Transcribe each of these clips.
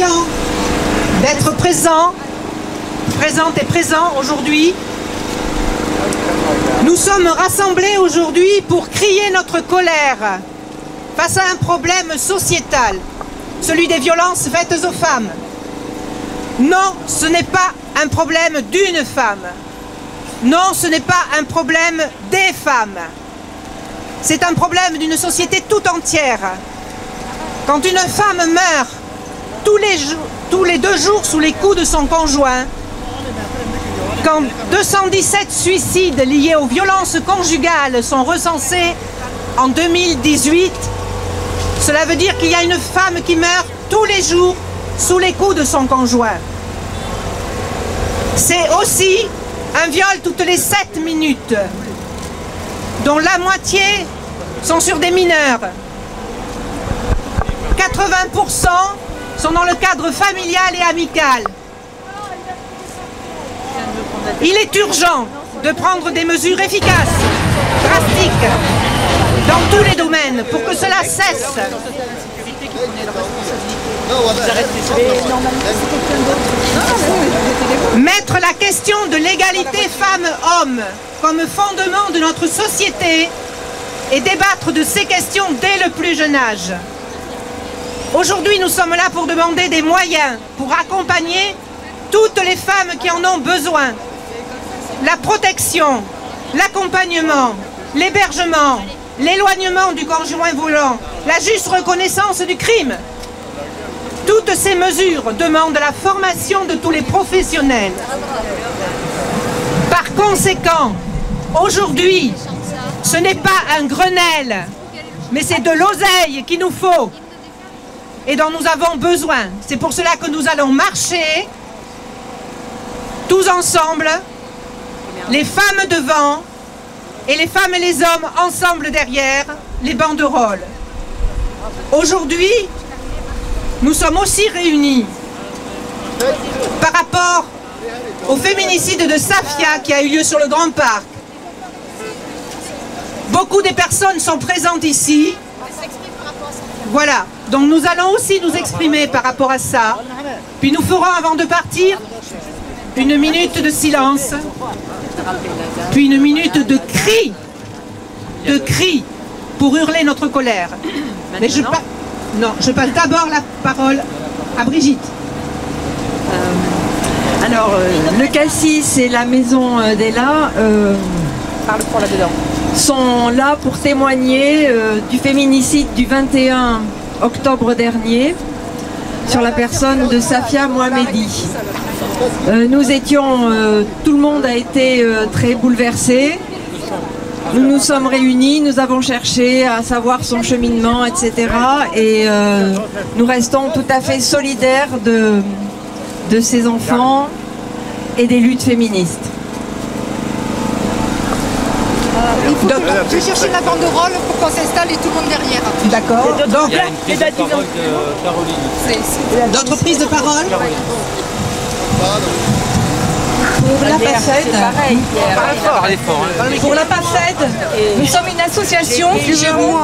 content d'être présente et présent aujourd'hui. Nous sommes rassemblés aujourd'hui pour crier notre colère face à un problème sociétal, celui des violences faites aux femmes. Non, ce n'est pas un problème d'une femme. Non, ce n'est pas un problème des femmes. C'est un problème d'une société tout entière. Quand une femme meurt tous les 2 jours sous les coups de son conjoint, quand 217 suicides liés aux violences conjugales sont recensés en 2018, cela veut dire qu'il y a une femme qui meurt tous les jours sous les coups de son conjoint. C'est aussi un viol toutes les 7 minutes, dont la moitié sont sur des mineurs. 80% sont dans le cadre familial et amical. Il est urgent de prendre des mesures efficaces, drastiques, dans tous les domaines, pour que cela cesse. Mettre la question de l'égalité femmes-hommes comme fondement de notre société et débattre de ces questions dès le plus jeune âge. Aujourd'hui, nous sommes là pour demander des moyens pour accompagner toutes les femmes qui en ont besoin. La protection, l'accompagnement, l'hébergement, l'éloignement du conjoint violent, la juste reconnaissance du crime. Toutes ces mesures demandent la formation de tous les professionnels. Par conséquent, aujourd'hui, ce n'est pas un Grenelle, mais c'est de l'oseille qu'il nous faut et dont nous avons besoin. C'est pour cela que nous allons marcher tous ensemble, les femmes devant et les femmes et les hommes ensemble derrière les banderoles. Aujourd'hui, nous sommes aussi réunis par rapport au féminicide de Safia qui a eu lieu sur le Grand Parc. Beaucoup des personnes sont présentes ici. Voilà, donc nous allons aussi nous exprimer par rapport à ça. Puis nous ferons, avant de partir, une minute de silence, puis une minute de cri pour hurler notre colère. Mais je passe d'abord la parole à Brigitte. Le Cassis et la maison d'Ella sont là pour témoigner du féminicide du 21 octobre dernier sur la personne de Safia Mohamedi. Nous étions, tout le monde a été très bouleversé. Nous nous sommes réunis, nous avons cherché à savoir son cheminement, etc. Et nous restons tout à fait solidaires de ces enfants et des luttes féministes. Je vais chercher la banderole pour qu'on s'installe et tout le monde derrière. D'accord. Donc, il y a une prise de parole de Caroline. d'autres prises de parole? Pour la PAFED, nous sommes une association qui gérons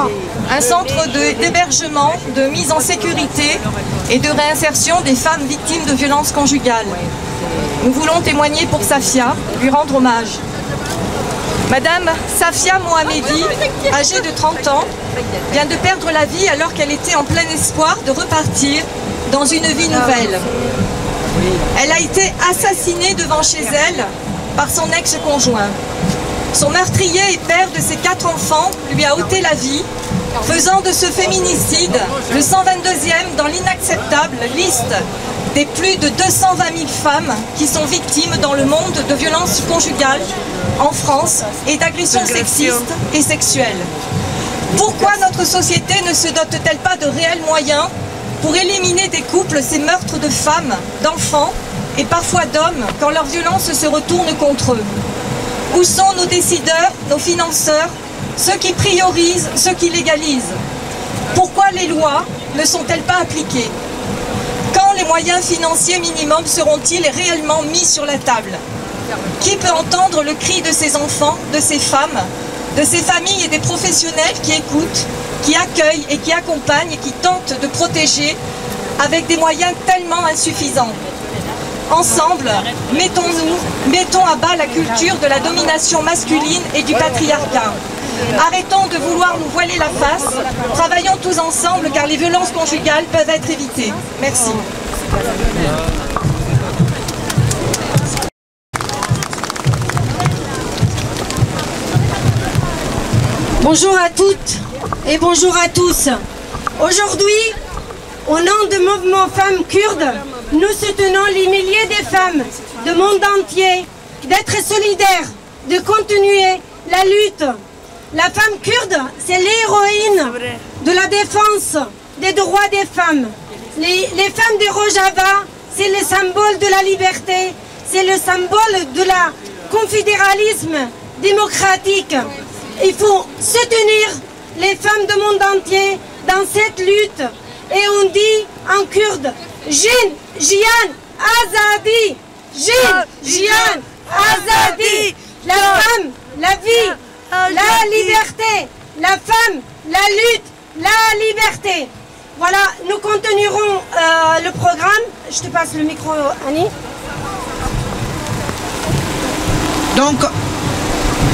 un centre d'hébergement, de mise en sécurité et de réinsertion des femmes victimes de violences conjugales. Nous voulons témoigner pour Safia, lui rendre hommage. Madame Safia Mohamedi, âgée de 30 ans, vient de perdre la vie alors qu'elle était en plein espoir de repartir dans une vie nouvelle. Elle a été assassinée devant chez elle par son ex-conjoint. Son meurtrier et père de ses 4 enfants lui a ôté la vie, faisant de ce féminicide le 122e dans l'inacceptable liste des plus de 220 000 femmes qui sont victimes dans le monde de violences conjugales en France et d'agressions sexistes et sexuelles. Pourquoi notre société ne se dote-t-elle pas de réels moyens pour éliminer des couples ces meurtres de femmes, d'enfants et parfois d'hommes quand leur violence se retourne contre eux? Où sont nos décideurs, nos financeurs, ceux qui priorisent, ceux qui légalisent? Pourquoi les lois ne sont-elles pas appliquées? Quand les moyens financiers minimums seront-ils réellement mis sur la table? Qui peut entendre le cri de ces enfants, de ces femmes, de ces familles et des professionnels qui écoutent, qui accueillent et qui accompagnent et qui tentent de protéger avec des moyens tellement insuffisants. Ensemble, mettons à bas la culture de la domination masculine et du patriarcat. Arrêtons de vouloir nous voiler la face, travaillons tous ensemble car les violences conjugales peuvent être évitées. Merci. Bonjour à toutes et bonjour à tous. Aujourd'hui, au nom du mouvement Femmes Kurdes, nous soutenons les milliers de femmes du monde entier d'être solidaires, de continuer la lutte. La femme kurde, c'est l'héroïne de la défense des droits des femmes. Les femmes de Rojava, c'est le symbole de la liberté, c'est le symbole de la confédéralisme démocratique. Il faut soutenir les femmes du monde entier dans cette lutte. Et on dit en kurde, Jin, Jian, Azadi, Jin, Jian, Azadi. La femme, la vie, la liberté, la femme, la lutte, la liberté. Voilà, nous continuerons le programme. Je te passe le micro, Annie. Donc,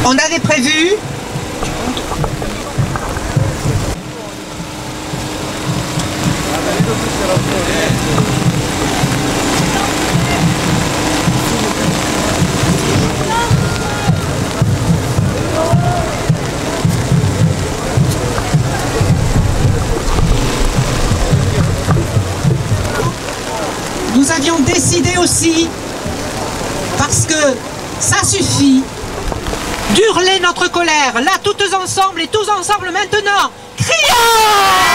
on avait prévu... Nous avions décidé aussi, parce que ça suffit, d'hurler notre colère, là, toutes ensemble et tous ensemble maintenant. Crions!